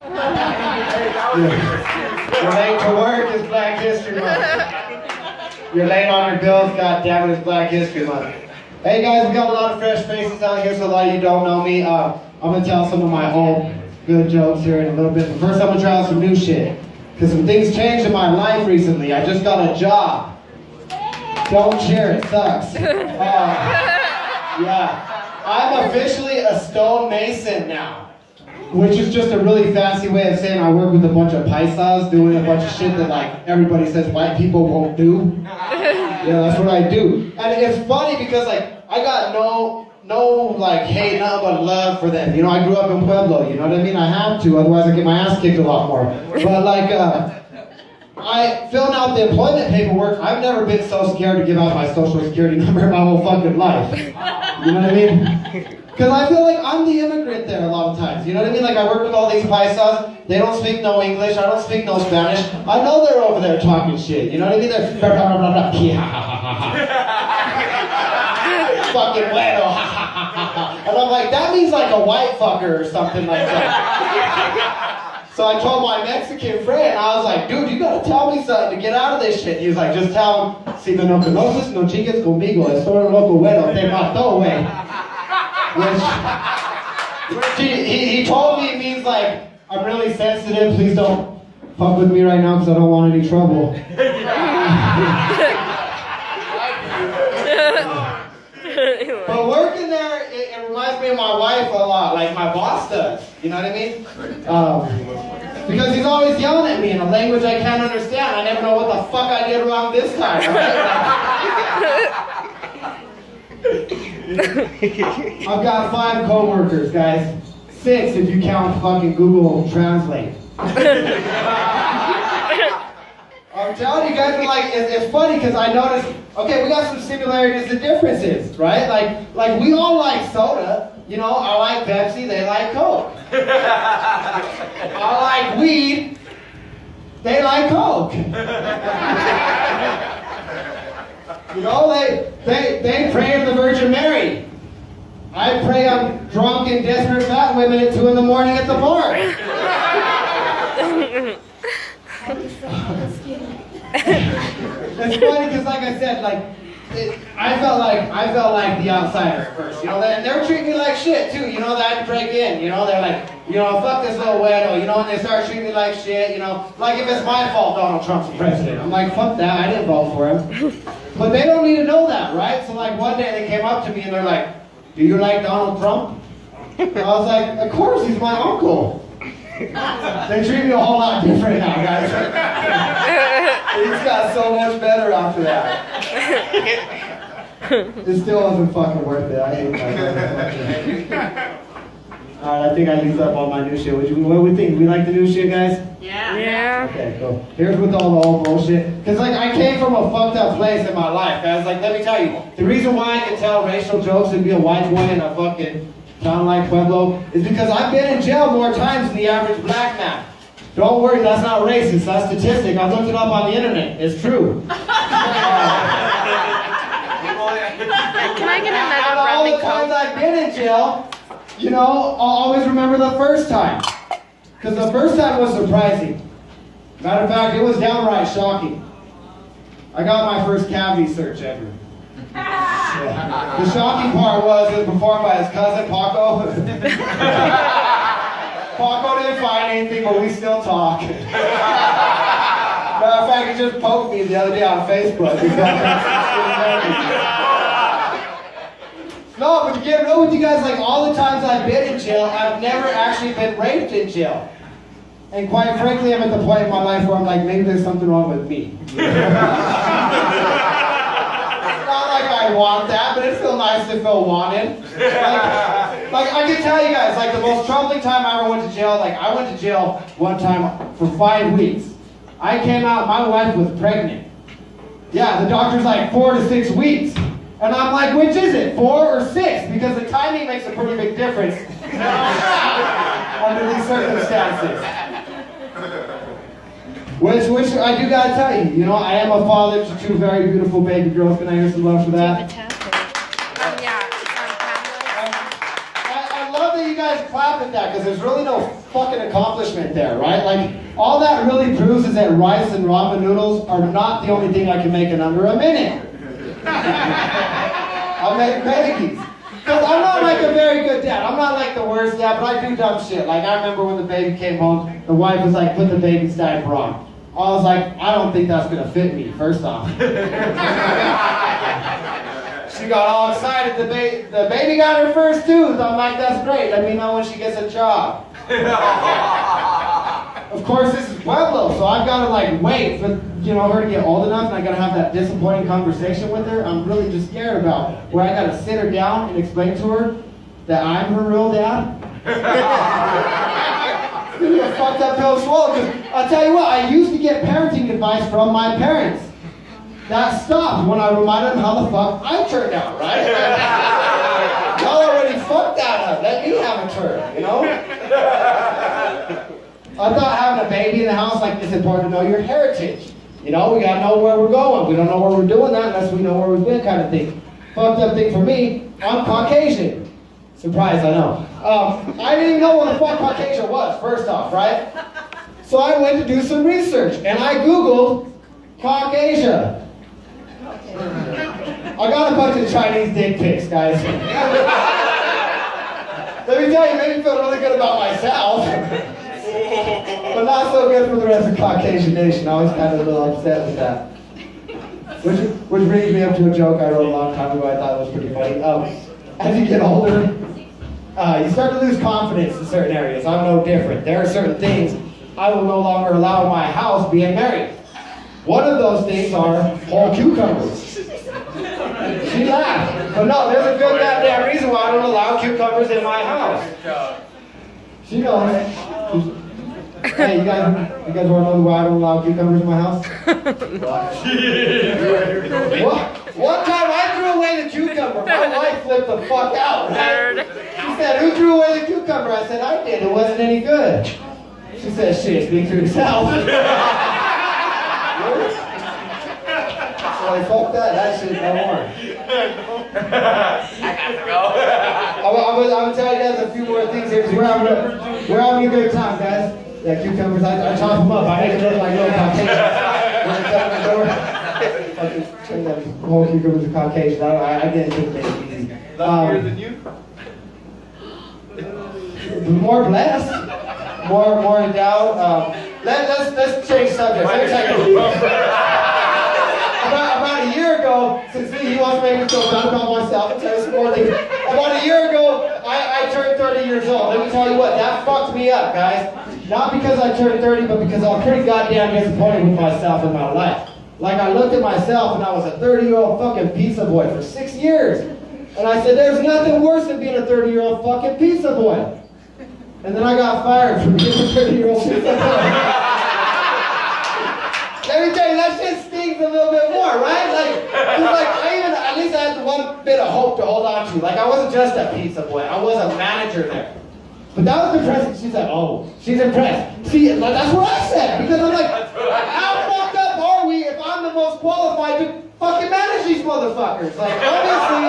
You're late to work, it's Black History Month. You're late on your bills, god damn it, it's Black History Month. Hey guys, we got a lot of fresh faces out here, so a lot of you don't know me. I'm gonna tell some of my old good jokes here in a little bit, but first I'm gonna try out some new shit. Because some things changed in my life recently. I just got a job. Don't cheer, it sucks. Yeah. I'm officially a stonemason now. Which is just a really fancy way of saying I work with a bunch of paisas doing a bunch of shit that like everybody says white people won't do. Yeah, that's what I do. And it's funny because like I got no like hate, nothing but love for them. You know, I grew up in Pueblo, you know what I mean? I have to, otherwise I get my ass kicked a lot more. But like I filling out the employment paperwork, I've never been so scared to give out my social security number in my whole fucking life. You know what I mean? Because I feel like I'm the immigrant there a lot of times. You know what I mean? Like I work with all these paisas. They don't speak no English. I don't speak no Spanish. I know they're over there talking shit. You know what I mean? They're blah, blah, blah, blah, blah. Fucking bueno. And I'm like, that means like a white fucker or something like that. So I told my Mexican friend, I was like, dude, you gotta tell me something to get out of this shit. He was like, just tell him, si me no conoces, no chingues conmigo. Estoy loco bueno, te mato, güey. Which he told me it means like, I'm really sensitive, please don't fuck with me right now because I don't want any trouble. But working there, it reminds me of my wife a lot, like my boss does, you know what I mean? Because he's always yelling at me in a language I can't understand. I never know what the fuck I did wrong this time, right? I've got 5 co-workers, guys. 6 if you count fucking Google Translate. I'm telling you guys, like, it's funny because I noticed, okay, we got some similarities and differences, right? Like we all like soda. You know, I like Pepsi, they like Coke. I like weed, they like Coke. You know, they pray to the Virgin Mary. I pray on drunk and desperate fat women at 2 in the morning at the bar. It's funny because, like I said, like I felt like the outsider at first. You know, and they're treating me like shit too. You know, that I had to break in. You know, they're like, you know, fuck this little weirdo. You know, and they start treating me like shit. You know, like if it's my fault Donald Trump's the president. I'm like, fuck that. I didn't vote for him. But they don't need to know that, right? So like one day they came up to me and they're like, do you like Donald Trump? I was like, of course, he's my uncle. They treat me a whole lot different now, guys. He's got so much better after that. It still wasn't fucking worth it. I hate that. Alright, I think I used up all my new shit. What do we think? We like the new shit, guys? Yeah. Okay, cool. Here's with all the old bullshit. Because, like, I came from a fucked up place in my life, guys. Like, let me tell you, the reason why I can tell racial jokes and be a white boy in a fucking town like Pueblo is because I've been in jail more times than the average black man. Don't worry, that's not racist. That's statistic. I looked it up on the internet. It's true. Can I get another Out of all the times I've been in jail, you know, I'll always remember the first time. Because the first time was surprising. Matter of fact, it was downright shocking. I got my first cavity search ever. Yeah. The shocking part was it was performed by his cousin, Paco. Paco didn't find anything, but we still talk. Matter of fact, he just poked me the other day on Facebook. No, but to get real with you guys, like all the times I've been in jail, I've never actually been raped in jail. And quite frankly, I'm at the point in my life where I'm like, maybe there's something wrong with me. It's not like I want that, but it feels nice to feel wanted. Like I can tell you guys, like the most troubling time I ever went to jail, like I went to jail one time for 5 weeks. I came out, my wife was pregnant. Yeah, the doctor's like 4 to 6 weeks. And I'm like, which is it, 4 or 6? Because the timing makes a pretty big difference under these circumstances. Which I do gotta tell you, you know, I am a father to 2 very beautiful baby girls. Can I hear some love for that? Yeah. I love that you guys clap laugh at that because there's really no fucking accomplishment there, right? Like, all that really proves is that rice and ramen noodles are not the only thing I can make in under a minute. I make babies. Because I'm not like a very good dad. I'm not like the worst dad, but I do dumb shit. Like, I remember when the baby came home, the wife was like, put the baby's diaper on. I was like, I don't think that's going to fit me, first off. She got all excited. The baby got her first tooth. I'm like, that's great. Let me know when she gets a job. Of course, this is Pueblo, so I've got to like wait for her to get old enough, and I got to have that disappointing conversation with her. I'm really just scared about where I got to sit her down and explain to her that I'm her real dad. It's gonna be a fucked up pill to swallow. Because I'll tell you what, I used to get parenting advice from my parents. That stopped when I reminded them how the fuck I turned out, right? Y'all already fucked that up. Let me have a turn, you know? I thought having a baby in the house, like, it's important to know your heritage. You know, we gotta know where we're going. We don't know where we're doing that unless we know where we've been, kind of thing. Fucked up thing for me, I'm Caucasian. Surprise, I know. I didn't even know what the fuck Caucasian was, first off, right? So I went to do some research, and I Googled Caucasia. I got a bunch of Chinese dick pics, guys. Let me tell you, it made me feel really good about myself. But not so good for the rest of Caucasian nation. I was kind of a little upset with that. Which brings me up to a joke I wrote a long time ago. I thought it was pretty funny. As you get older, you start to lose confidence in certain areas. I'm no different. There are certain things I will no longer allow in my house being married. One of those things are whole cucumbers. She laughed. But no, there's a good goddamn reason why I don't allow cucumbers in my house. She knows. Hey, you guys want to know why I don't allow cucumbers in my house? What? One time I threw away the cucumber. My wife flipped the fuck out. Right? She said, who threw away the cucumber? I said, I did. It wasn't any good. She said, shit, speak for yourself. So I fucked that shit no more. I got to go. I'm gonna tell you guys a few more things here because we're having a good time, guys. Yeah, cucumbers, I chop them up. I make it look like little Caucasians. Fucking turn them whole cucumbers to Caucasians. I didn't think they were easy. Luckier than you? More blessed, more endowed. Let's change subjects. Let me tell you. About a year ago, since he wants to make me feel bad about myself and tell you some more things. About a year ago, I turned 30 years old. Let me tell you what, that fucked me up, guys. Not because I turned 30, but because I was pretty goddamn disappointed with myself in my life. Like, I looked at myself and I was a 30-year-old fucking pizza boy for 6 years. And I said, there's nothing worse than being a 30-year-old fucking pizza boy. And then I got fired for being a 30-year-old pizza boy. Let me tell you, that shit stings a little bit more, right? At least I had one bit of hope to hold on to. Like, I wasn't just a pizza boy. I was a manager there. But that was depressing. She said, oh, she's impressed. See, that's what I said. Because I'm like, how fucked up are we if I'm the most qualified to fucking manage these motherfuckers? Like, obviously,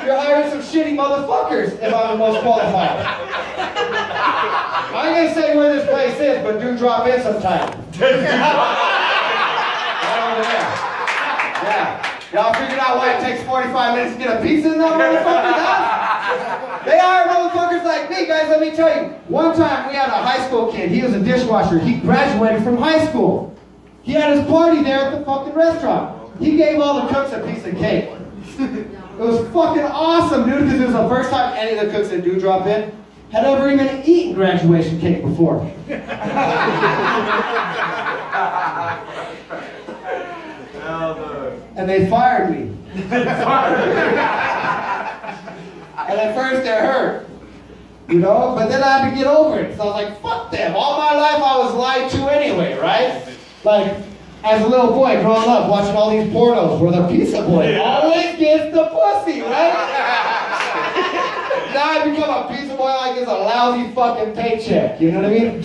you're hiring some shitty motherfuckers if I'm the most qualified. I ain't gonna say where this place is, but do drop in sometime. Right over there. Yeah. Y'all figured out why it takes 45 minutes to get a pizza in that motherfucker's house? They hire motherfuckers like me, guys. Let me tell you. One time we had a high school kid. He was a dishwasher. He graduated from high school. He had his party there at the fucking restaurant. He gave all the cooks a piece of cake. It was fucking awesome, dude, because it was the first time any of the cooks that do drop in had ever even eaten graduation cake before. And they fired me. And at first it hurt, you know, but then I had to get over it. So I was like, fuck them. All my life I was lied to anyway, right? Like, as a little boy growing up, watching all these pornos where the pizza boy always gets the pussy, right? Now I become a pizza boy like it's a lousy fucking paycheck, you know what I mean?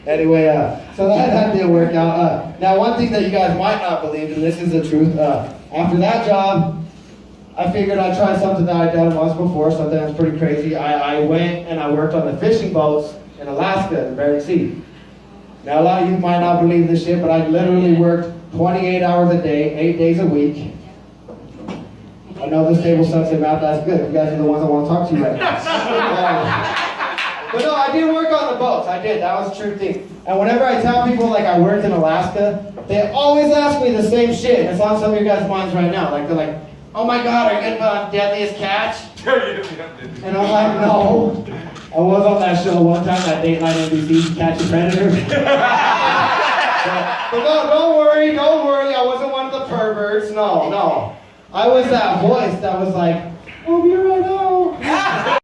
Anyway, so that didn't work out. Now, one thing that you guys might not believe, and this is the truth, after that job, I figured I'd try something that I'd done once before, something that's pretty crazy. I went and I worked on the fishing boats in Alaska, in the Bering Sea. Now a lot of you might not believe this shit, but I literally worked 28 hours a day, 8 days a week. I know this table sucks in mouth, that's good. You guys are the ones I want to talk to you right now. But no, I did work on the boats. I did. That was a true thing. And whenever I tell people like I worked in Alaska, they always ask me the same shit. It's on some of your guys' minds right now. Like they're like, "Oh my God, are you gonna be on Deadliest Catch?" And I'm like, "No." I was on that show one time, that Dateline NBC, Catch a Predator. But no, don't worry. I wasn't one of the perverts. No. I was that voice that was like, "I'll be right out."